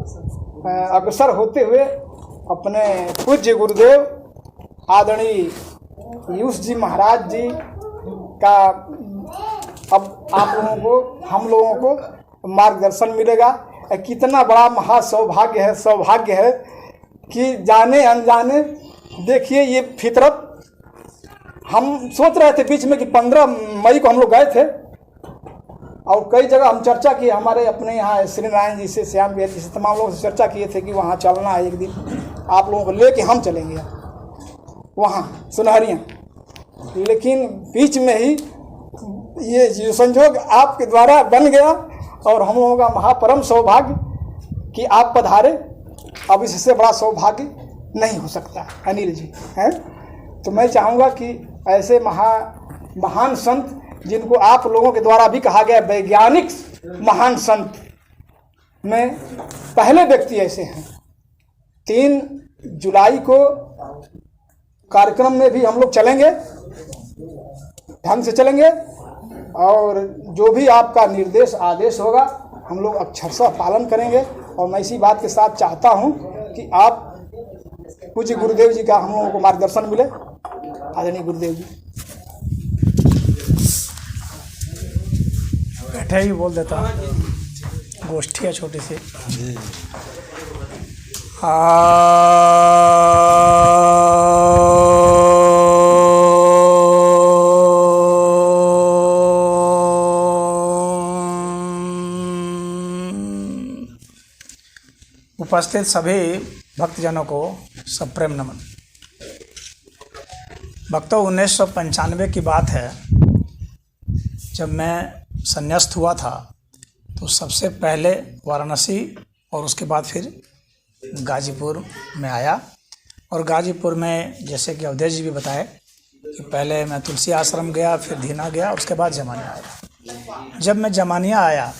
अग्रसर होते हुए अपने पूज्य गुरुदेव आदरणीय पीयूष जी महाराज जी का अब आप लोगों को, हम लोगों को मार्गदर्शन मिलेगा। कितना बड़ा सौभाग्य है कि जाने अनजाने, देखिए ये फितरत, हम सोच रहे थे बीच में कि 15 मई को हम लोग गए थे और कई जगह हम चर्चा किए, हमारे अपने यहाँ श्री नारायण जी से, श्याम बिहारी जी से, तमाम लोगों से चर्चा किए थे कि वहाँ चलना है, एक दिन आप लोगों को लेके हम चलेंगे वहाँ सुनहरियाँ। लेकिन बीच में ही ये संजोग आपके द्वारा बन गया और हम लोगों का महापरम सौभाग्य कि आप पधारे। अब इससे बड़ा सौभाग्य नहीं हो सकता अनिल जी, हैं। तो मैं चाहूँगा कि ऐसे महान संत, जिनको आप लोगों के द्वारा भी कहा गया वैज्ञानिक महान संत में पहले व्यक्ति ऐसे हैं। 3 जुलाई को कार्यक्रम में भी हम लोग चलेंगे, ढंग से चलेंगे और जो भी आपका निर्देश आदेश होगा हम लोग अक्षरशः पालन करेंगे। और मैं इसी बात के साथ चाहता हूं कि आप पूज्य गुरुदेव जी का हम लोगों को मार्गदर्शन मिले। आदरणीय गुरुदेव जी बैठे ही बोल देता हूँ, गोष्ठी है छोटी सी। उपस्थित सभी भक्तजनों को सप्रेम नमन। भक्तों, 1995 की बात है, जब मैं संन्यास्त हुआ था तो सबसे पहले वाराणसी और उसके बाद फिर गाजीपुर में आया। और गाजीपुर में जैसे कि अवधेश जी भी बताए कि पहले मैं तुलसी आश्रम गया, फिर धीना गया, उसके बाद जमानिया आया। जब मैं जमानिया आया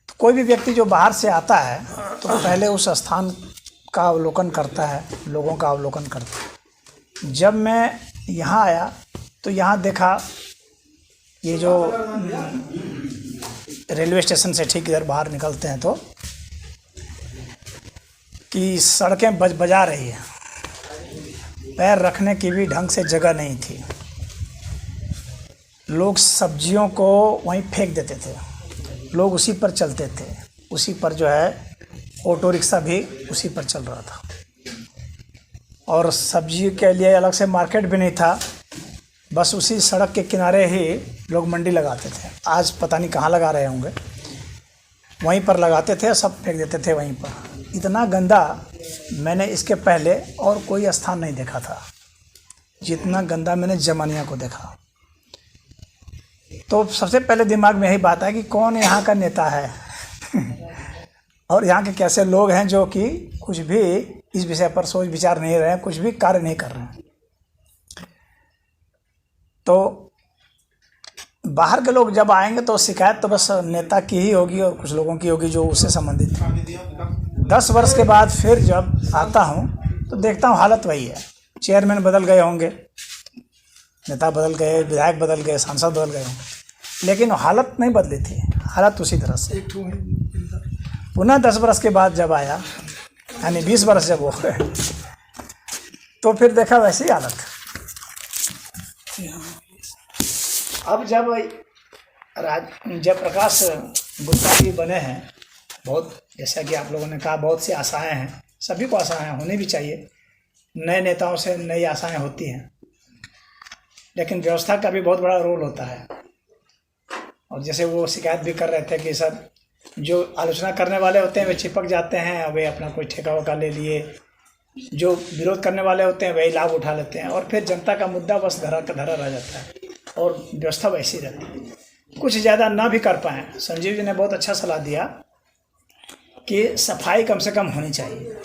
तो कोई भी व्यक्ति जो बाहर से आता है तो पहले उस स्थान का अवलोकन करता है, लोगों का अवलोकन करता है। जब मैं यहाँ आया तो यहाँ देखा ये जो रेलवे स्टेशन से ठीक इधर बाहर निकलते हैं तो कि सड़कें बजा रही है, पैर रखने की भी ढंग से जगह नहीं थी। लोग सब्जियों को वहीं फेंक देते थे, लोग उसी पर चलते थे, उसी पर जो है ऑटो रिक्शा भी उसी पर चल रहा था। और सब्जी के लिए अलग से मार्केट भी नहीं था, बस उसी सड़क के किनारे ही लोग मंडी लगाते थे। आज पता नहीं कहाँ लगा रहे होंगे, वहीं पर लगाते थे, सब फेंक देते थे वहीं पर। इतना गंदा मैंने इसके पहले और कोई स्थान नहीं देखा था जितना गंदा मैंने जमानिया को देखा। तो सबसे पहले दिमाग में यही बात है कि कौन यहाँ का नेता है और यहाँ के कैसे लोग हैं जो कि कुछ भी इस विषय पर सोच विचार नहीं रहे हैं, कुछ भी कार्य नहीं कर रहे हैं। तो बाहर के लोग जब आएंगे तो शिकायत तो बस नेता की ही होगी और कुछ लोगों की होगी जो उससे संबंधित है। 10 वर्ष के बाद फिर जब आता हूँ तो देखता हूँ हालत वही है। चेयरमैन बदल गए होंगे, नेता बदल गए, विधायक बदल गए, सांसद बदल गए होंगे, लेकिन हालत नहीं बदली थी, हालत उसी तरह से। पुनः 10 वर्ष के बाद जब आया, यानी 20 वर्ष जब हो गए, तो फिर देखा वैसी हालत। अब जब जयप्रकाश गुप्ता जी बने हैं, बहुत जैसा कि आप लोगों ने कहा, बहुत सी आशाएं हैं, सभी को आशाएं होनी भी चाहिए। नए नेताओं से नई आशाएं होती हैं, लेकिन व्यवस्था का भी बहुत बड़ा रोल होता है। और जैसे वो शिकायत भी कर रहे थे कि सब जो आलोचना करने वाले होते हैं वे चिपक जाते हैं, वे अपना कोई ठेका वका ले लिए, जो विरोध करने वाले होते हैं वही लाभ उठा लेते हैं, और फिर जनता का मुद्दा बस धरा रह जाता है और व्यवस्था वैसी रहती है। कुछ ज़्यादा ना भी कर पाएँ। संजीव जी ने बहुत अच्छा सलाह दिया कि सफाई कम से कम होनी चाहिए,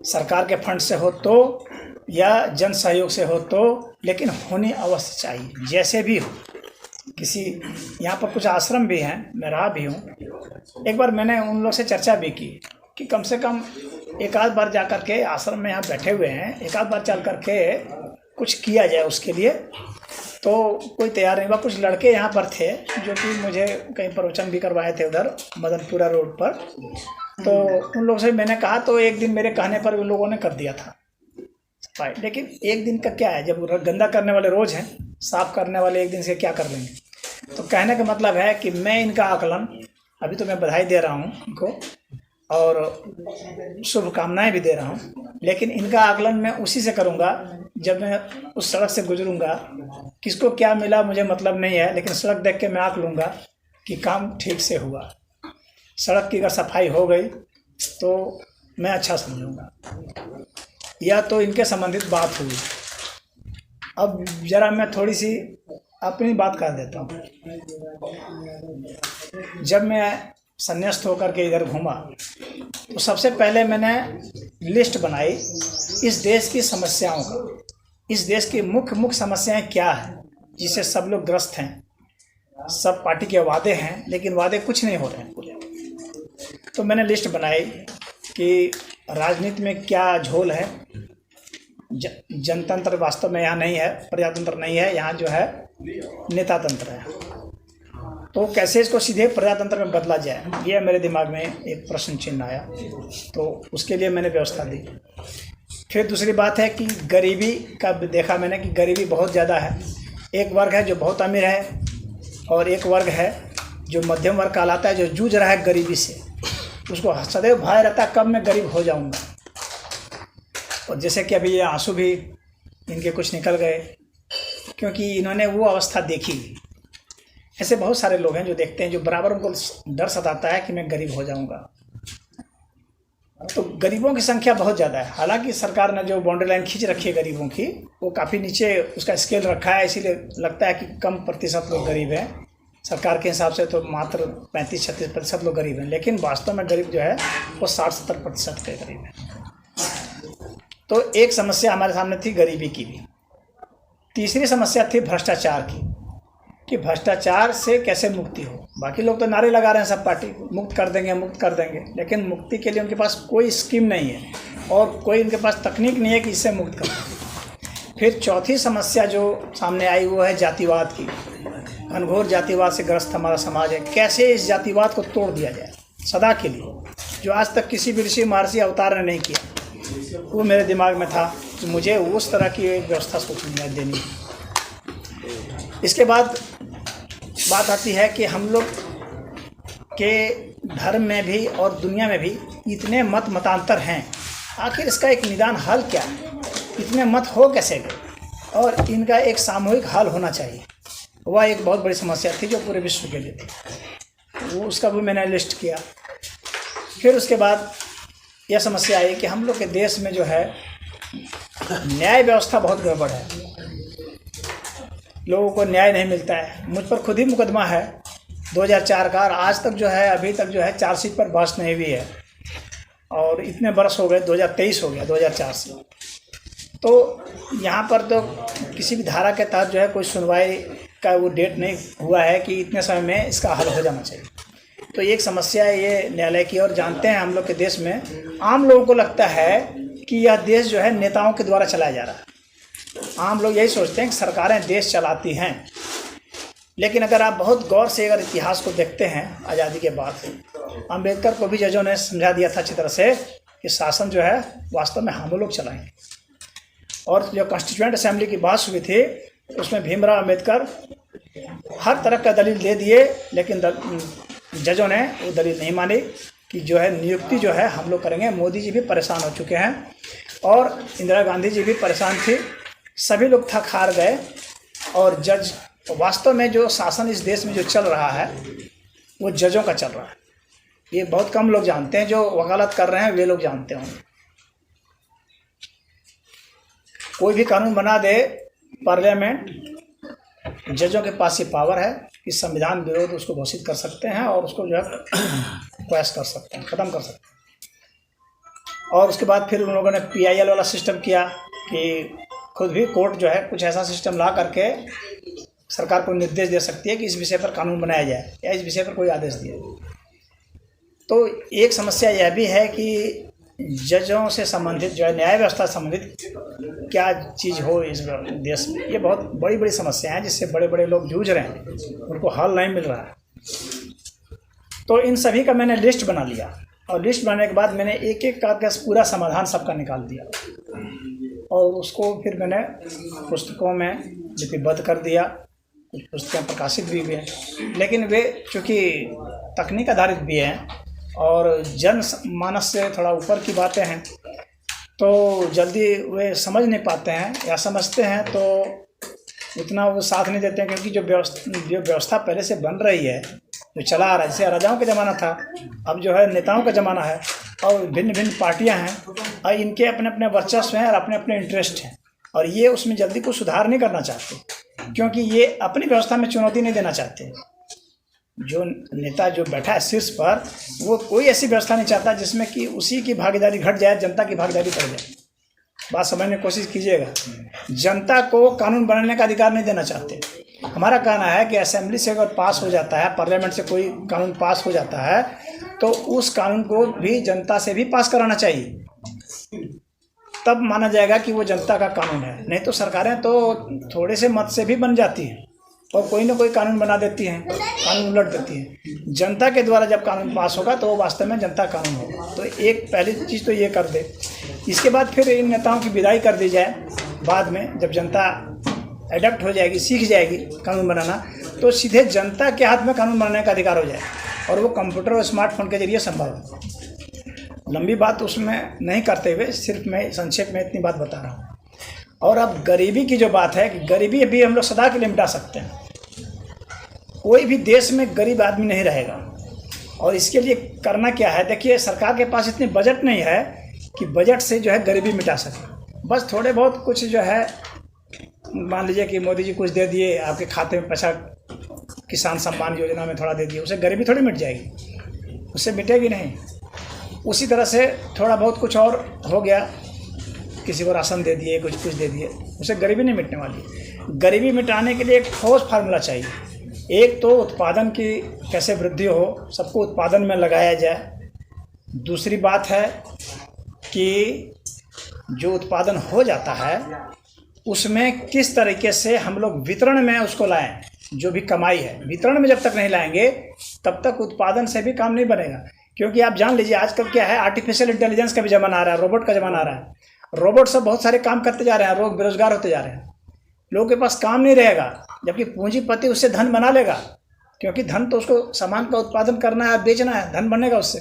सरकार के फंड से हो तो या जन सहयोग से हो तो, लेकिन होनी अवश्य चाहिए जैसे भी हो। किसी यहाँ पर कुछ आश्रम भी हैं, मैं रहा भी हूँ। एक बार मैंने उन लोग से चर्चा भी की कि कम से कम एक आध बार जा कर के, आश्रम में यहाँ बैठे हुए हैं, एक आध बार चल कर के कुछ किया जाए उसके लिए। तो कोई तैयार नहीं हुआ। कुछ लड़के यहाँ पर थे जो कि मुझे कहीं प्रवचन भी करवाए थे उधर मदनपुरा रोड पर, तो उन लोगों से मैंने कहा, तो एक दिन मेरे कहने पर उन लोगों ने कर दिया था सफाई। लेकिन एक दिन का क्या है, जब गंदा करने वाले रोज़ हैं, साफ करने वाले एक दिन से क्या कर लेंगे। तो कहने का मतलब है कि मैं इनका आकलन, अभी तो मैं बधाई दे रहा हूँ इनको और शुभकामनाएं भी दे रहा हूँ, लेकिन इनका आकलन मैं उसी से करूँगा जब मैं उस सड़क से गुजरूँगा। किसको क्या मिला मुझे मतलब नहीं है, लेकिन सड़क देख के मैं आँक लूँगा कि काम ठीक से हुआ। सड़क की अगर सफाई हो गई तो मैं अच्छा समझूँगा। या तो इनके संबंधित बात हुई। अब ज़रा मैं थोड़ी सी अपनी बात कर देता हूँ। जब मैं संन्यास्त होकर के इधर घूमा तो सबसे पहले मैंने लिस्ट बनाई इस देश की समस्याओं का। इस देश की मुख्य समस्याएं क्या है जिससे सब लोग ग्रस्त हैं। सब पार्टी के वादे हैं लेकिन वादे कुछ नहीं हो रहे हैं पूरे। तो मैंने लिस्ट बनाई कि राजनीति में क्या झोल है। जनतंत्र वास्तव में यहाँ नहीं है, प्रजातंत्र नहीं है, यहाँ जो है नेता तंत्र है। तो कैसे इसको सीधे प्रजातंत्र में बदला जाए, ये मेरे दिमाग में एक प्रश्न चिन्ह आया। तो उसके लिए मैंने व्यवस्था दी। फिर दूसरी बात है कि गरीबी का देखा मैंने कि गरीबी बहुत ज़्यादा है। एक वर्ग है जो बहुत अमीर है और एक वर्ग है जो मध्यम वर्ग कहलाता है, जो जूझ रहा है गरीबी से। उसको सदैव भय रहता है कब मैं गरीब हो जाऊंगा। और जैसे कि अभी ये आंसू भी इनके कुछ निकल गए क्योंकि इन्होंने वो अवस्था देखी। ऐसे बहुत सारे लोग हैं जो देखते हैं, जो बराबर उनको डर सताता है कि मैं गरीब हो जाऊंगा। तो गरीबों की संख्या बहुत ज़्यादा है। हालांकि सरकार ने जो बाउंड्री लाइन खींच रखी है गरीबों की, वो काफ़ी नीचे उसका स्केल रखा है, इसीलिए लगता है कि कम प्रतिशत लोग गरीब हैं। सरकार के हिसाब से तो मात्र 35-36% लोग गरीब हैं, लेकिन वास्तव में गरीब जो है वो 60-70% के गरीब हैं। तो एक समस्या हमारे सामने थी गरीबी की भी। तीसरी समस्या थी भ्रष्टाचार की, कि भ्रष्टाचार से कैसे मुक्ति हो। बाकी लोग तो नारे लगा रहे हैं सब पार्टी, मुक्त कर देंगे मुक्त कर देंगे, लेकिन मुक्ति के लिए उनके पास कोई स्कीम नहीं है और कोई उनके पास तकनीक नहीं है कि इससे मुक्त कर। फिर चौथी समस्या जो सामने आई वो है जातिवाद की। घनघोर जातिवाद से ग्रस्त हमारा समाज है। कैसे इस जातिवाद को तोड़ दिया जाए सदा के लिए, जो आज तक किसी भी ऋषि महर्षि अवतार ने नहीं किया। वो मेरे दिमाग में था कि मुझे उस तरह की एक व्यवस्था सोचनी है, देनी है। इसके बाद बात आती है कि हम लोग के धर्म में भी और दुनिया में भी इतने मतांतर हैं, आखिर इसका एक निदान हल क्या है। इतने मत हो कैसे गए और इनका एक सामूहिक हल होना चाहिए। वह एक बहुत बड़ी समस्या थी जो पूरे विश्व के लिए थी। वो उसका भी मैंने लिस्ट किया। फिर उसके बाद यह समस्या आई कि हम लोग के देश में जो है न्याय व्यवस्था बहुत गड़बड़ है। लोगों को न्याय नहीं मिलता है। मुझ पर खुद ही मुकदमा है 2004 का, और आज तक जो है अभी तक जो है चार्जशीट पर बहस नहीं हुई है। और इतने बरस हो गए, 2023 हो गया 2004 से। तो यहाँ पर तो किसी भी धारा के तहत जो है कोई सुनवाई का वो डेट नहीं हुआ है कि इतने समय में इसका हल हो जाना चाहिए। तो एक समस्या है ये न्यायालय की। और जानते हैं हम लोग के देश में आम लोगों को लगता है कि यह देश जो है नेताओं के द्वारा चलाया जा रहा है। आम लोग यही सोचते हैं कि सरकारें देश चलाती हैं, लेकिन अगर आप बहुत गौर से अगर इतिहास को देखते हैं आज़ादी के बाद, अम्बेडकर को भी जजों ने समझा दिया था अच्छी तरह से कि शासन जो है वास्तव में हम लोग चलाएंगे। और जो कॉन्स्टिट्यूएंट असेंबली की बात हुई थी उसमें भीमराव अम्बेडकर हर तरह का दलील दे दिए, लेकिन जजों ने वो दलील नहीं मानी कि जो है नियुक्ति जो है हम लोग करेंगे। मोदी जी भी परेशान हो चुके हैं और इंदिरा गांधी जी भी परेशान थी। सभी लोग थक हार गए और जज, वास्तव में जो शासन इस देश में जो चल रहा है वो जजों का चल रहा है। ये बहुत कम लोग जानते हैं, जो वकालत कर रहे हैं वे लोग जानते होंगे। कोई भी कानून बना दे पार्लियामेंट, जजों के पास ये पावर है कि संविधान विरोध उसको घोषित कर सकते हैं और उसको जो है क्रैश कर सकते हैं, ख़त्म कर सकते हैं। और उसके बाद फिर उन लोगों ने PIL वाला सिस्टम किया कि खुद भी कोर्ट जो है कुछ ऐसा सिस्टम ला करके सरकार को निर्देश दे सकती है कि इस विषय पर कानून बनाया जाए या इस विषय पर कोई आदेश दिया। तो एक समस्या यह भी है कि जजों से संबंधित जो है न्याय व्यवस्था से संबंधित क्या चीज़ हो इस देश में, ये बहुत बड़ी बड़ी समस्या है जिससे बड़े बड़े लोग जूझ रहे हैं, उनको हल नहीं मिल रहा है। तो इन सभी का मैंने लिस्ट बना लिया और लिस्ट बनाने के बाद मैंने एक एक करके पूरा समाधान सबका निकाल दिया और उसको फिर मैंने पुस्तकों में लिपिबद्ध कर दिया। कुछ पुस्तकें प्रकाशित भी हुई हैं, लेकिन वे चूँकि तकनीक आधारित भी हैं और जन मानस से थोड़ा ऊपर की बातें हैं, तो जल्दी वे समझ नहीं पाते हैं, या समझते हैं तो उतना वो साथ नहीं देते हैं, क्योंकि जो व्यवस्था पहले से बन रही है, जो चला आ रहा है, जैसे राजाओं का ज़माना था, अब जो है नेताओं का ज़माना है और भिन्न भिन्न पार्टियां हैं और इनके अपने अपने वर्चस्व हैं और अपने अपने इंटरेस्ट हैं, और ये उसमें जल्दी कुछ सुधार नहीं करना चाहते, क्योंकि ये अपनी व्यवस्था में चुनौती नहीं देना चाहते। जो नेता जो बैठा है शीर्ष पर, वो कोई ऐसी व्यवस्था नहीं चाहता जिसमें कि उसी की भागीदारी घट जाए, जनता की भागीदारी बढ़ जाए। बात समझने की कोशिश कीजिएगा। जनता को कानून बनाने का अधिकार नहीं देना चाहते। हमारा कहना है कि असेंबली से अगर पास हो जाता है, पार्लियामेंट से कोई कानून पास हो जाता है, तो उस कानून को भी जनता से भी पास कराना चाहिए, तब माना जाएगा कि वो जनता का कानून है। नहीं तो सरकारें तो थोड़े से मत से भी बन जाती हैं और कोई ना कोई कानून बना देती हैं, कानून उलट देती हैं। जनता के द्वारा जब कानून पास होगा तो वो वास्तव में जनता कानून होगा। तो एक पहली चीज़ तो ये कर दे। इसके बाद फिर इन नेताओं की विदाई कर दी जाए। बाद में जब जनता एडप्ट हो जाएगी, सीख जाएगी कानून बनाना, तो सीधे जनता के हाथ में कानून बनाने का अधिकार हो जाए, और वो कंप्यूटर और स्मार्टफोन के जरिए संभव है। लंबी बात उसमें नहीं करते हुए सिर्फ मैं संक्षेप में इतनी बात बता रहा हूँ। और अब गरीबी की जो बात है, कि गरीबी भी हम लोग सदा के लिए मिटा सकते हैं। कोई भी देश में गरीब आदमी नहीं रहेगा, और इसके लिए करना क्या है, देखिए सरकार के पास इतनी बजट नहीं है कि बजट से जो है गरीबी मिटा सके। बस थोड़े बहुत कुछ जो है, मान लीजिए कि मोदी जी कुछ दे दिए आपके खाते में पैसा, किसान सम्मान योजना में थोड़ा दे दिए, उससे गरीबी थोड़ी मिट जाएगी, उससे मिटेगी नहीं। उसी तरह से थोड़ा बहुत कुछ और हो गया, किसी को राशन दे दिए, कुछ दे दिए, उससे गरीबी नहीं मिटने वाली। गरीबी मिटाने के लिए एक ठोस फार्मूला चाहिए। एक तो उत्पादन की कैसे वृद्धि हो, सबको उत्पादन में लगाया जाए। दूसरी बात है कि जो उत्पादन हो जाता है उसमें किस तरीके से हम लोग वितरण में उसको लाएं। जो भी कमाई है, वितरण में जब तक नहीं लाएंगे तब तक उत्पादन से भी काम नहीं बनेगा। क्योंकि आप जान लीजिए आजकल क्या है, आर्टिफिशियल इंटेलिजेंस का भी ज़माना आ रहा है, रोबोट का ज़माना आ रहा है। रोबोट सब बहुत सारे काम करते जा रहे हैं, लोग बेरोजगार होते जा रहे हैं, लोगों के पास काम नहीं रहेगा, जबकि पूंजीपति उससे धन बना लेगा, क्योंकि धन तो उसको सामान का उत्पादन करना है, बेचना है, धन बनेगा उससे।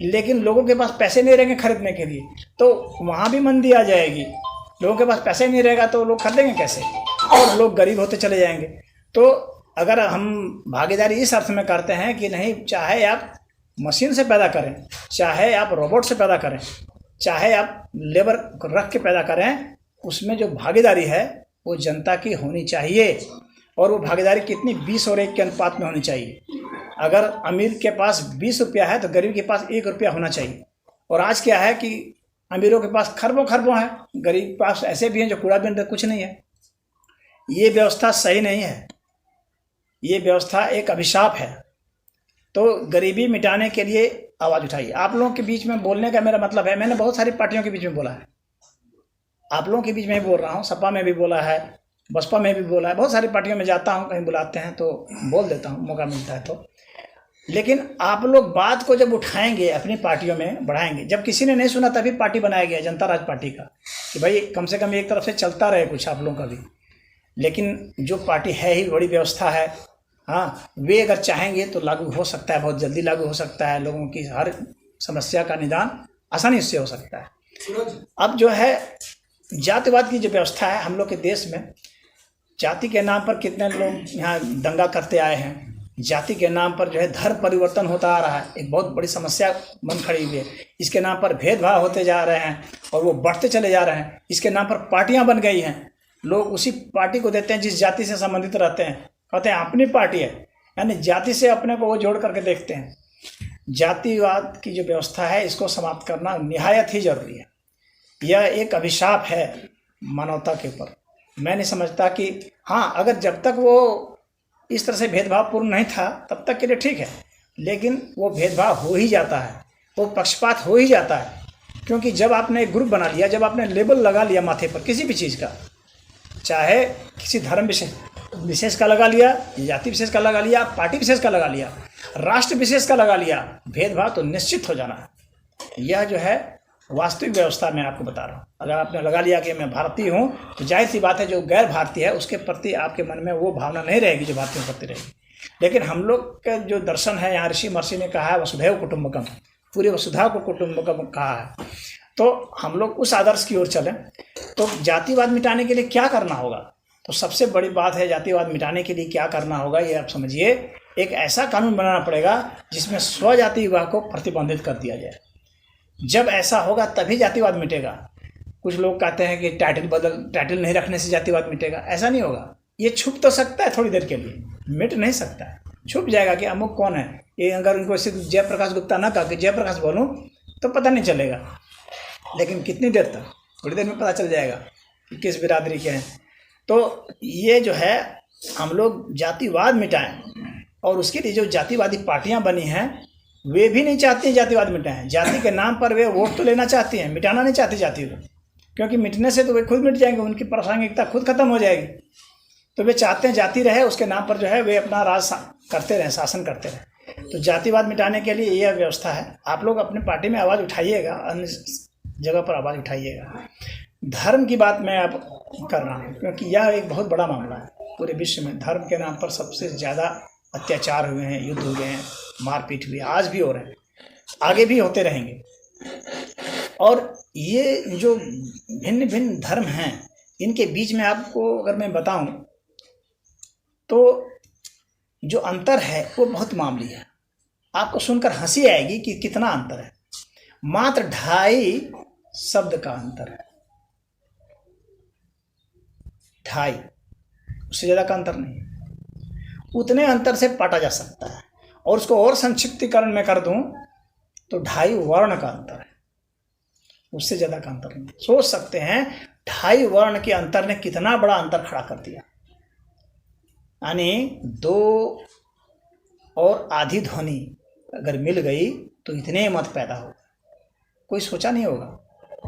लेकिन लोगों के पास पैसे नहीं रहेंगे खरीदने के लिए, तो वहाँ भी मंदी आ जाएगी। लोगों के पास पैसे नहीं रहेगा तो लोग खरीदेंगे कैसे, और लोग गरीब होते चले जाएंगे। तो अगर हम भागीदारी इस अर्थ में करते हैं कि नहीं, चाहे आप मशीन से पैदा करें, चाहे आप रोबोट से पैदा करें, चाहे आप लेबर रख के पैदा करें, उसमें जो भागीदारी है वो जनता की होनी चाहिए। और वो भागीदारी कितनी, 20 और 1 के अनुपात में होनी चाहिए। अगर अमीर के पास 20 रुपया है तो गरीब के पास 1 रुपया होना चाहिए। और आज क्या है कि अमीरों के पास खरबों खरबों है, गरीब के पास ऐसे भी हैं जो कूड़ा बिन कुछ नहीं है। ये व्यवस्था सही नहीं है, ये व्यवस्था एक अभिशाप है। तो गरीबी मिटाने के लिए आवाज़ उठाइए। आप लोगों के बीच में बोलने का मेरा मतलब है, मैंने बहुत सारी पार्टियों के बीच में बोला है, आप लोगों के बीच में ही बोल रहा हूँ, सपा में भी बोला है, बसपा में भी बोला है, बहुत सारी पार्टियों में जाता हूँ, कहीं बुलाते हैं तो बोल देता हूँ, मौका मिलता है तो। लेकिन आप लोग बात को जब उठाएंगे, अपनी पार्टियों में बढ़ाएंगे। जब किसी ने नहीं सुना तभी पार्टी बनाया गया जनता राज पार्टी का, कि भाई कम से कम एक तरफ से चलता रहे कुछ आप लोगों का भी। लेकिन जो पार्टी है ही बड़ी व्यवस्था है, हाँ, वे अगर चाहेंगे तो लागू हो सकता है, बहुत जल्दी लागू हो सकता है, लोगों की हर समस्या का निदान आसानी से हो सकता है। अब जो है जातिवाद की जो व्यवस्था है हम लोग के देश में, जाति के नाम पर कितने लोग यहाँ दंगा करते आए हैं, जाति के नाम पर जो है धर्म परिवर्तन होता आ रहा है, एक बहुत बड़ी समस्या बन खड़ी हुई है। इसके नाम पर भेदभाव होते जा रहे हैं और वो बढ़ते चले जा रहे हैं। इसके नाम पर पार्टियां बन गई हैं, लोग उसी पार्टी को देते हैं जिस जाति से संबंधित रहते हैं, कहते हैं अपनी पार्टी है, यानी जाति से अपने को वो जोड़ करके देखते हैं। जातिवाद की जो व्यवस्था है इसको समाप्त करना निहायत ही जरूरी है। यह एक अभिशाप है मानवता के ऊपर। मैं नहीं समझता कि हाँ, अगर जब तक वो इस तरह से भेदभावपूर्ण नहीं था तब तक के लिए ठीक है, लेकिन वो भेदभाव हो ही जाता है, वो पक्षपात हो ही जाता है। क्योंकि जब आपने एक ग्रुप बना लिया, जब आपने लेबल लगा लिया माथे पर किसी भी चीज़ का, चाहे किसी धर्म विशेष का लगा लिया, जाति विशेष का लगा लिया, पार्टी विशेष का लगा लिया, राष्ट्र विशेष का लगा लिया, भेदभाव तो निश्चित हो जाना है। यह जो है वास्तविक व्यवस्था मैं आपको बता रहा हूँ। अगर आपने लगा लिया कि मैं भारतीय हूँ तो जाहिर सी बात है जो गैर भारतीय है उसके प्रति आपके मन में वो भावना नहीं रहेगी जो भारतीयों के प्रति रहेगी। लेकिन हम लोग का जो दर्शन है, यहाँ ऋषि महर्षि ने कहा है वसुधैव कुटुंबकम, पूरे वसुधा को कुटुंबकम कहा है, तो हम लोग उस आदर्श की ओर चलें। तो जातिवाद मिटाने के लिए क्या करना होगा? तो सबसे बड़ी बात है जातिवाद मिटाने के लिए क्या करना होगा, ये आप समझिए। एक ऐसा कानून बनाना पड़ेगा जिसमें स्वजाति विवाह को प्रतिबंधित कर दिया जाए। जब ऐसा होगा तभी जातिवाद मिटेगा। कुछ लोग कहते हैं कि टाइटल नहीं रखने से जातिवाद मिटेगा, ऐसा नहीं होगा। ये छुप तो सकता है थोड़ी देर के लिए, मिट नहीं सकता है। छुप जाएगा कि अमुक कौन है। ये अगर उनको सिर्फ जयप्रकाश गुप्ता ना कहा कि जयप्रकाश बोलूँ तो पता नहीं चलेगा, लेकिन कितनी देर तक, थोड़ी देर में पता चल जाएगा कि किस बिरादरी के हैं। तो ये जो है हम लोग जातिवाद मिटाएं, और उसके लिए जो जातिवादी पार्टियां बनी हैं वे भी नहीं चाहती हैं जातिवाद मिटाएं। जाति के नाम पर वे वोट तो लेना चाहती हैं, मिटाना नहीं चाहती जाति को, क्योंकि मिटने से तो वे खुद मिट जाएंगे, उनकी प्रासंगिकता खुद खत्म हो जाएगी। तो वे चाहते हैं जाति रहे, उसके नाम पर जो है वे अपना राज करते रहें, शासन करते रहें। तो जातिवाद मिटाने के लिए यह व्यवस्था है। आप लोग अपने पार्टी में आवाज़ उठाइएगा, अन्य जगह पर आवाज़ उठाइएगा। धर्म की बात मैं अब कर रहा हूँ क्योंकि यह एक बहुत बड़ा मामला है। पूरे विश्व में धर्म के नाम पर सबसे ज़्यादा अत्याचार हुए हैं, युद्ध हुए हैं, मारपीट हुई, आज भी हो रहे हैं, आगे भी होते रहेंगे। और ये जो भिन्न भिन्न धर्म हैं इनके बीच में आपको अगर मैं बताऊं तो जो अंतर है वो बहुत मामूली है। आपको सुनकर हंसी आएगी कि कितना अंतर है। मात्र 2.5 शब्द का अंतर है, 2.5, उससे ज़्यादा का अंतर नहीं। उतने अंतर से पाटा जा सकता है। और उसको और संक्षिप्तीकरण में कर दूं तो 2.5 वर्ण का अंतर है, उससे ज़्यादा का अंतर नहीं। सोच सकते हैं 2.5 वर्ण के अंतर ने कितना बड़ा अंतर खड़ा कर दिया। यानी 2 और आधी ध्वनि अगर मिल गई तो इतने मत पैदा हो। कोई सोचा नहीं होगा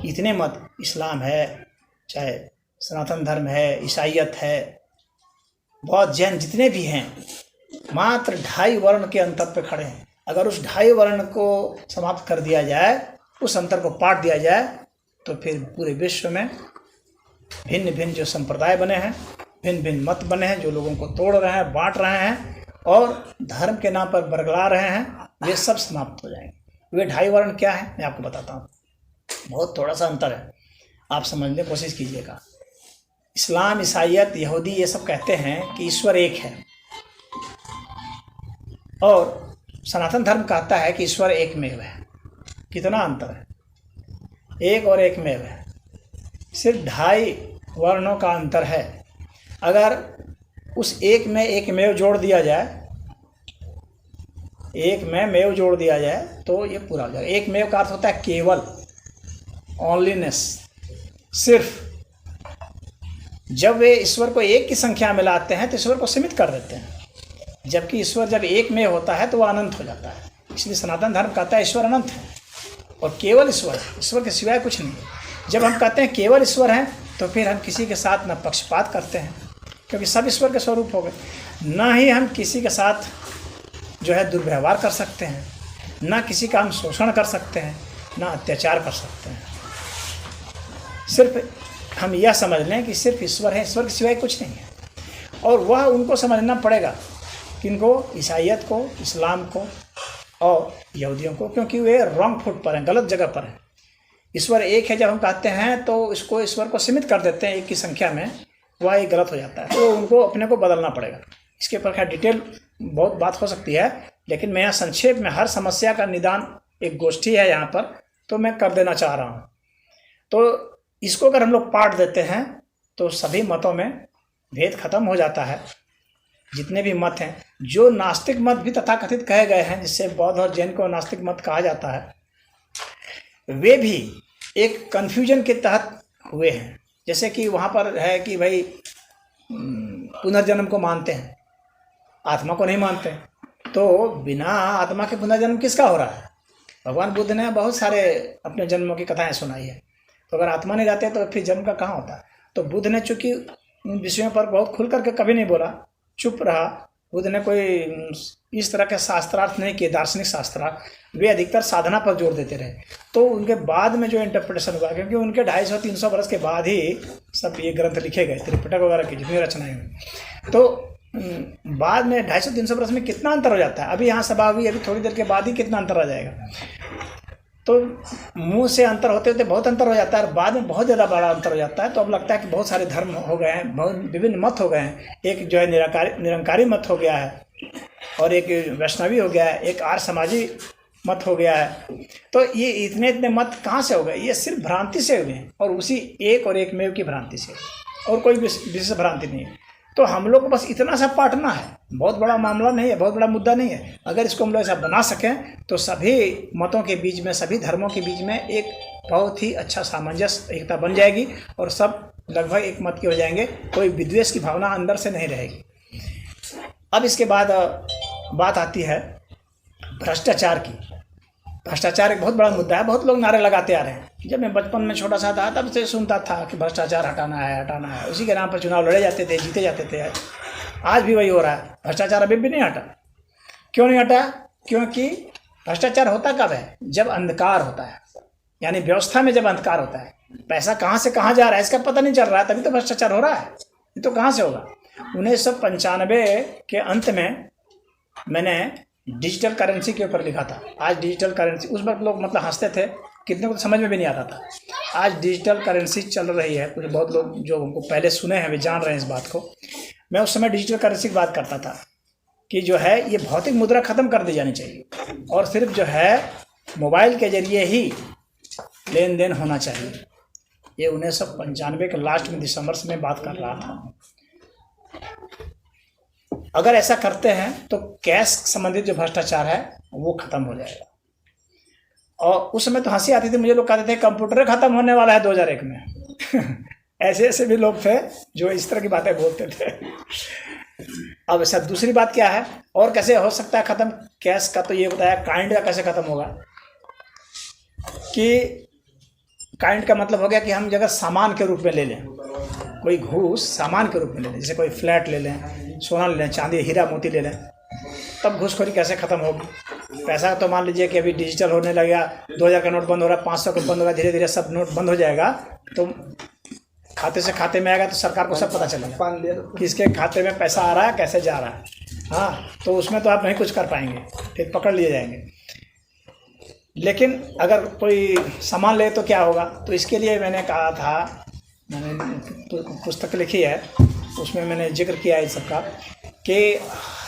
कि इतने मत, इस्लाम है, चाहे सनातन धर्म है, ईसाईयत है, बौद्ध, जैन, जितने भी हैं, मात्र 2.5 वर्ण के अंतर पे खड़े हैं। अगर उस 2.5 वर्ण को समाप्त कर दिया जाए, उस अंतर को पाट दिया जाए, तो फिर पूरे विश्व में भिन्न भिन्न जो संप्रदाय बने हैं, भिन्न भिन्न मत बने हैं, जो लोगों को तोड़ रहे हैं, बांट रहे हैं और धर्म के नाम पर बरगला रहे हैं, वे सब समाप्त हो जाएंगे। वे 2.5 वर्ण क्या है मैं आपको बताता हूँ। बहुत थोड़ा सा अंतर है, आप समझने की कोशिश कीजिएगा। इस्लाम, ईसाईयत, यहूदी ये सब कहते हैं कि ईश्वर एक है, और सनातन धर्म कहता है कि ईश्वर एकमेव है। कितना अंतर है, एक और एकमेव है, सिर्फ 2.5 वर्णों का अंतर है। अगर उस एक में एकमेव जोड़ दिया जाए, एक में मेव जोड़ दिया जाए तो ये पूरा हो जाएगा। एकमेव का अर्थ होता है केवल, ओनलीनेस, सिर्फ। जब वे ईश्वर को एक की संख्या में लाते हैं तो ईश्वर को सीमित कर देते हैं, जबकि ईश्वर जब एक में होता है तो वह अनंत हो जाता है। इसलिए सनातन धर्म कहता है ईश्वर अनंत है और केवल ईश्वर है, ईश्वर के सिवाय कुछ नहीं है। जब हम कहते हैं केवल ईश्वर है तो फिर हम किसी के साथ न पक्षपात करते हैं, क्योंकि सब ईश्वर के स्वरूप हो गए। न ही हम किसी के साथ जो है दुर्व्यवहार कर सकते हैं, ना किसी का हम शोषण कर सकते हैं, ना अत्याचार कर सकते हैं। सिर्फ हम यह समझ लें कि सिर्फ ईश्वर है, ईश्वर के सिवाय कुछ नहीं है। और वह उनको समझना पड़ेगा, किनको, ईसाईयत को, इस्लाम को और यहूदियों को, क्योंकि वे रॉन्ग फुट पर हैं, गलत जगह पर हैं। ईश्वर एक है जब हम कहते हैं तो इसको, ईश्वर को सीमित कर देते हैं एक की संख्या में, वह एक गलत हो जाता है। तो उनको अपने को बदलना पड़ेगा। इसके ऊपर खैर डिटेल बहुत बात हो सकती है, लेकिन मैं यहाँ संक्षेप में हर समस्या का निदान, एक गोष्ठी है यहाँ पर, तो मैं कर देना चाह रहा हूँ। तो इसको अगर हम लोग पाट देते हैं तो सभी मतों में भेद खत्म हो जाता है। जितने भी मत हैं, जो नास्तिक मत भी तथाकथित कहे गए हैं, जिससे बौद्ध और जैन को नास्तिक मत कहा जाता है, वे भी एक कन्फ्यूजन के तहत हुए हैं। जैसे कि वहाँ पर है कि भाई पुनर्जन्म को मानते हैं, आत्मा को नहीं मानते। तो बिना आत्मा के पुनर्जन्म किसका हो रहा है? भगवान बुद्ध ने बहुत सारे अपने जन्मों की कथाएं सुनाई है। तो अगर आत्मा नहीं रहते तो फिर जन्म का कहाँ होता है? तो बुद्ध ने चूंकि उन विषयों पर बहुत खुल करके कभी नहीं बोला, चुप रहा, बुद्ध ने कोई इस तरह के शास्त्रार्थ नहीं किए, दार्शनिक शास्त्रार्थ, वे अधिकतर साधना पर जोर देते रहे। तो उनके बाद में जो इंटरप्रिटेशन हुआ, क्योंकि उनके 250-300 वर्ष के बाद ही सब ये ग्रंथ लिखे गए, त्रिपिटक वगैरह की जितनी रचनाएं हुई, तो बाद में 250-300 वर्ष में कितना अंतर हो जाता है। अभी यहाँ सभा हुई, अभी थोड़ी देर के बाद ही कितना अंतर आ जाएगा। तो मुंह से अंतर होते होते बहुत अंतर हो जाता है, और बाद में बहुत ज़्यादा बड़ा अंतर हो जाता है। तो अब लगता है कि बहुत सारे धर्म हो गए हैं, बहुत विभिन्न मत हो गए हैं। एक जो है निरंकारी मत हो गया है, और एक वैष्णवी हो गया है, एक आर्य समाजी मत हो गया है। तो ये इतने मत कहाँ से हो गए? ये सिर्फ भ्रांति से हुए हैं, और उसी एक और एक मेव की भ्रांति से, और कोई विशेष भ्रांति नहीं है। तो हम लोग को बस इतना सा पाटना है, बहुत बड़ा मामला नहीं है, बहुत बड़ा मुद्दा नहीं है। अगर इसको हम लोग ऐसा बना सकें तो सभी मतों के बीच में, सभी धर्मों के बीच में एक बहुत ही अच्छा सामंजस्य, एकता बन जाएगी, और सब लगभग एक मत के हो जाएंगे। कोई विद्वेष की भावना अंदर से नहीं रहेगी। अब इसके बाद बात आती है भ्रष्टाचार की। भ्रष्टाचार एक बहुत बड़ा मुद्दा है, बहुत लोग नारे लगाते आ रहे हैं। जब मैं बचपन में छोटा सा था तब से सुनता था कि भ्रष्टाचार हटाना है, हटाना है। उसी के नाम पर चुनाव लड़े जाते थे, जीते जाते थे। आज भी वही हो रहा है। भ्रष्टाचार अभी भी नहीं हटा। क्यों नहीं हटा? क्योंकि भ्रष्टाचार होता कब है? जब अंधकार होता है, यानी व्यवस्था में जब अंधकार होता है, पैसा कहाँ से कहाँ जा रहा है इसका पता नहीं चल रहा है, तभी तो भ्रष्टाचार हो रहा है। ये तो कहाँ से होगा? 1995 के अंत में मैंने डिजिटल करेंसी के ऊपर लिखा था। आज डिजिटल करेंसी, उस वक्त लोग मतलब हंसते थे, कितने को तो समझ में भी नहीं आता था। आज डिजिटल करेंसी चल रही है। कुछ बहुत लोग जो हमको पहले सुने हैं वे जान रहे हैं इस बात को। मैं उस समय डिजिटल करेंसी की बात करता था कि जो है ये भौतिक मुद्रा ख़त्म कर दी जानी चाहिए, और सिर्फ जो है मोबाइल के जरिए ही लेन देन होना चाहिए। ये 1995 के लास्ट में दिसंबर से मैं बात कर रहा था। अगर ऐसा करते हैं तो कैश संबंधित जो भ्रष्टाचार है वो खत्म हो जाएगा। और उस समय तो हंसी आती थी, मुझे लोग कहते थे कंप्यूटर खत्म होने वाला है 2001 में। ऐसे ऐसे भी लोग थे जो इस तरह की बातें बोलते थे। अब ऐसा दूसरी बात क्या है और कैसे हो सकता है खत्म कैश का? तो ये बताया। काइंड का कैसे खत्म होगा कि काइंड का मतलब हो गया कि हम जगह सामान के रूप में ले लें, कोई घूस सामान के रूप में ले लें। जैसे कोई फ्लैट ले लें, सोना ले लें, चांदी हीरा मोती ले लें, तब घूसखोरी कैसे ख़त्म होगी? पैसा तो मान लीजिए कि अभी डिजिटल होने लगेगा, 2000 का नोट बंद हो रहा है, 500 का बंद होगा, धीरे धीरे सब नोट बंद हो जाएगा, तो खाते से खाते में आएगा तो सरकार को सब पता चलेगा कि इसके खाते में पैसा आ रहा है, कैसे जा रहा है। हाँ, तो उसमें तो आप नहीं कुछ कर पाएंगे, फिर पकड़ लिए जाएंगे। लेकिन अगर कोई सामान ले तो क्या होगा? तो इसके लिए मैंने कहा था, मैंने पुस्तक लिखी है, उसमें मैंने जिक्र किया है सबका कि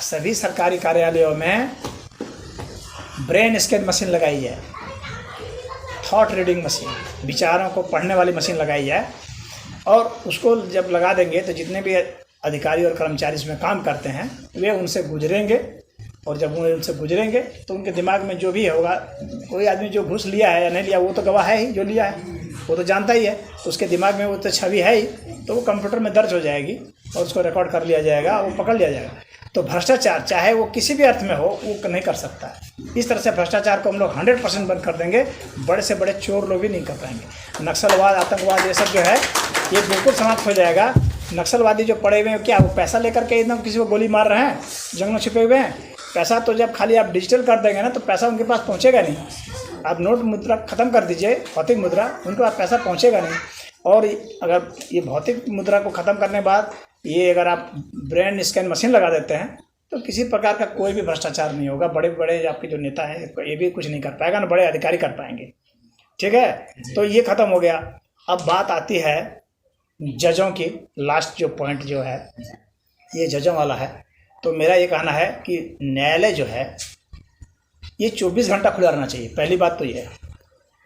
सभी सरकारी कार्यालयों में ब्रेन स्कैन मशीन लगाई जाए, थॉट रीडिंग मशीन, विचारों को पढ़ने वाली मशीन लगाई जाए। और उसको जब लगा देंगे तो जितने भी अधिकारी और कर्मचारी इसमें काम करते हैं वे उनसे गुजरेंगे, और जब वो उनसे गुजरेंगे तो उनके दिमाग में जो भी होगा, कोई आदमी जो घूस लिया है या नहीं लिया वो तो गवाह है ही, जो लिया है वो तो जानता ही है, तो उसके दिमाग में वो तो छवि है ही, तो वो कंप्यूटर में दर्ज हो जाएगी और उसको रिकॉर्ड कर लिया जाएगा, वो पकड़ लिया जाएगा। तो भ्रष्टाचार चाहे वो किसी भी अर्थ में हो वो नहीं कर सकता है। इस तरह से भ्रष्टाचार को हम लोग 100% बंद कर देंगे, बड़े से बड़े चोर लोग भी नहीं कर पाएंगे। नक्सलवाद, आतंकवाद, ये सब जो है ये बिल्कुल समाप्त हो जाएगा। नक्सलवादी जो पड़े हुए हैं, क्या वो पैसा लेकर के एकदम किसी को गोली मार रहे हैं, जंगलों छिपे हुए हैं? पैसा तो जब खाली आप डिजिटल कर देंगे ना तो पैसा उनके पास पहुंचेगा नहीं। आप नोट मुद्रा ख़त्म कर दीजिए, भौतिक मुद्रा, उनके पास पैसा पहुंचेगा नहीं। और अगर ये भौतिक मुद्रा को ख़त्म करने के बाद ये अगर आप ब्रेन स्कैन मशीन लगा देते हैं तो किसी प्रकार का कोई भी भ्रष्टाचार नहीं होगा। बड़े बड़े आपके जो नेता हैं ये भी कुछ नहीं कर पाएगा, ना बड़े अधिकारी कर पाएंगे। ठीक है, तो ये ख़त्म हो गया। अब बात आती है जजों की। लास्ट जो पॉइंट जो है ये जजों वाला है। तो मेरा ये कहना है कि न्यायालय जो है ये 24 घंटा खुला रहना चाहिए। पहली बात तो ये है,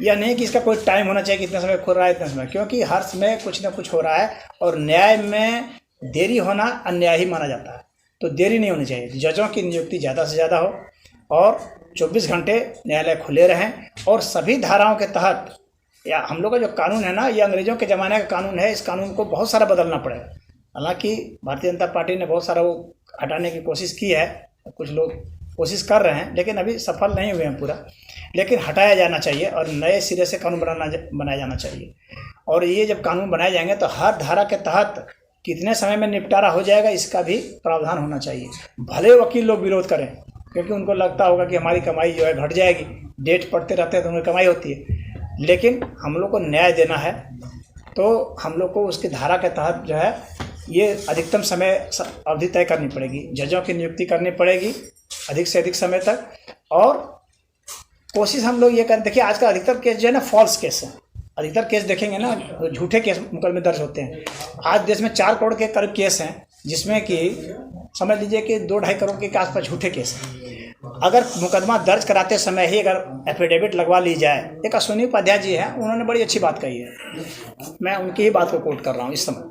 यह नहीं कि इसका कोई टाइम होना चाहिए कि इतने समय खुल रहा है, इतने समय, क्योंकि हर समय कुछ ना कुछ हो रहा है और न्याय में देरी होना अन्याय ही माना जाता है। तो देरी नहीं होनी चाहिए। जजों की नियुक्ति ज़्यादा से ज़्यादा हो और 24 घंटे न्यायालय खुले रहें, और सभी धाराओं के तहत, या हम लोग का जो कानून है ना, ये अंग्रेज़ों के ज़माने का कानून है, इस कानून को बहुत सारा बदलना पड़ेगा। हालांकि भारतीय जनता पार्टी ने बहुत सारा वो हटाने की कोशिश की है, कुछ लोग कोशिश कर रहे हैं लेकिन अभी सफल नहीं हुए हैं पूरा, लेकिन हटाया जाना चाहिए और नए सिरे से कानून बनाया जाना चाहिए। और ये जब कानून बनाए जाएंगे तो हर धारा के तहत कितने समय में निपटारा हो जाएगा इसका भी प्रावधान होना चाहिए। भले वकील लोग विरोध करें, क्योंकि उनको लगता होगा कि हमारी कमाई जो है घट जाएगी, डेट पढ़ते रहते हैं तो उनकी कमाई होती है, लेकिन हम लोग को न्याय देना है तो हम लोग को उसकी धारा के तहत जो है ये अधिकतम समय अवधि तय करनी पड़ेगी, जजों की नियुक्ति करनी पड़ेगी अधिक से अधिक समय तक। और कोशिश हम लोग ये करें, देखिए आज का अधिकतर केस जो है ना फॉल्स केस है, अधिकतर केस देखेंगे ना तो झूठे केस मुकदमे दर्ज होते हैं। आज देश में 4 करोड़ के करीब केस हैं, जिसमें कि समझ लीजिए कि 2-2.5 करोड़ के आसपास झूठे केस हैं। अगर मुकदमा दर्ज कराते समय ही अगर एफिडेविट लगवा ली जाए, एक अश्विनी उपाध्याय जी हैं, उन्होंने बड़ी अच्छी बात कही है, मैं उनकी ही बात को कोट कर रहा हूँ इस समय,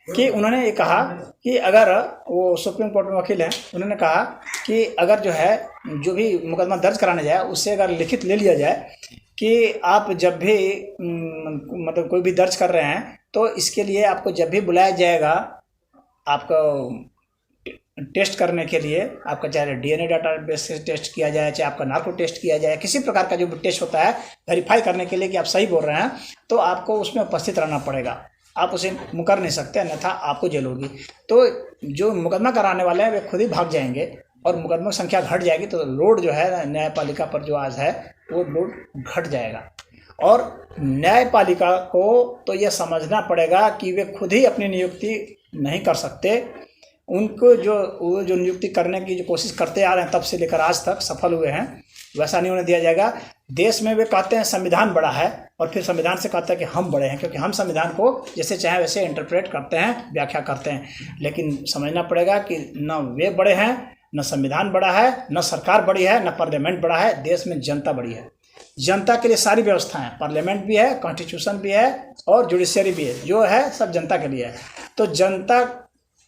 कि उन्होंने ये कहा कि अगर वो सुप्रीम कोर्ट में वकील हैं, उन्होंने कहा कि अगर जो है जो भी मुकदमा दर्ज कराने जाए उससे अगर लिखित ले लिया जाए कि आप जब भी मतलब कोई भी दर्ज कर रहे हैं तो इसके लिए आपको जब भी बुलाया जाएगा आपको टेस्ट करने के लिए, आपका चाहे DNA डाटाबेस से टेस्ट किया जाए, चाहे आपका नार्को टेस्ट किया जाए, किसी प्रकार का जो भी टेस्ट होता है वेरीफाई करने के लिए कि आप सही बोल रहे हैं, तो आपको उसमें उपस्थित रहना पड़ेगा, आप उसे मुकर नहीं सकते, अन्यथा आपको जेल होगी। तो जो मुकदमा कराने वाले हैं वे खुद ही भाग जाएंगे और मुकदमा संख्या घट जाएगी, तो लोड जो है न्यायपालिका पर जो आज है वो लोड घट जाएगा। और न्यायपालिका को तो यह समझना पड़ेगा कि वे खुद ही अपनी नियुक्ति नहीं कर सकते, उनको जो नियुक्ति करने की जो कोशिश करते आ रहे हैं तब से लेकर आज तक सफल हुए हैं, वैसा नहीं होने दिया जाएगा। देश में वे कहते हैं संविधान बड़ा है और फिर संविधान से कहते हैं कि हम बड़े हैं, क्योंकि हम संविधान को जैसे चाहे वैसे इंटरप्रेट करते हैं, व्याख्या करते हैं। लेकिन समझना पड़ेगा कि न वे बड़े हैं, न संविधान बड़ा है, न सरकार बड़ी है, न पार्लियामेंट बड़ा है, देश में जनता बड़ी है। जनता के लिए सारी व्यवस्थाएं, पार्लियामेंट भी है, कॉन्स्टिट्यूशन भी है और जुडिशरी भी है, जो है सब जनता के लिए है। तो जनता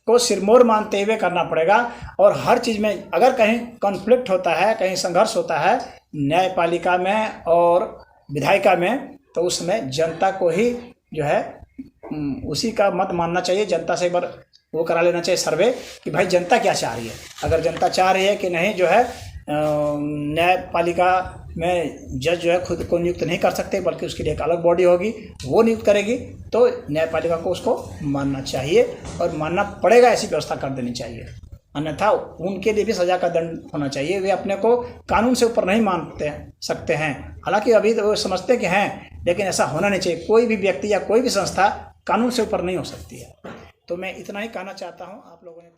को सिरमौर मानते हुए करना पड़ेगा। और हर चीज़ में अगर कहीं कॉन्फ्लिक्ट होता है, कहीं संघर्ष होता है न्यायपालिका में और विधायिका में, तो उसमें जनता को ही जो है उसी का मत मानना चाहिए। जनता से एक बार वो करा लेना चाहिए सर्वे कि भाई जनता क्या चाह रही है। अगर जनता चाह रही है कि नहीं जो है न्यायपालिका में जज जो है खुद को नियुक्त नहीं कर सकते, बल्कि उसके लिए एक अलग बॉडी होगी, वो नियुक्त करेगी, तो न्यायपालिका को उसको मानना चाहिए और मानना पड़ेगा, ऐसी व्यवस्था कर देनी चाहिए। अन्यथा उनके लिए भी सजा का दंड होना चाहिए। वे अपने को कानून से ऊपर नहीं मानते सकते हैं, हालांकि अभी तो वो समझते कि हैं, लेकिन ऐसा होना नहीं चाहिए। कोई भी व्यक्ति या कोई भी संस्था कानून से ऊपर नहीं हो सकती है। तो मैं इतना ही कहना चाहता हूँ। आप लोगों ने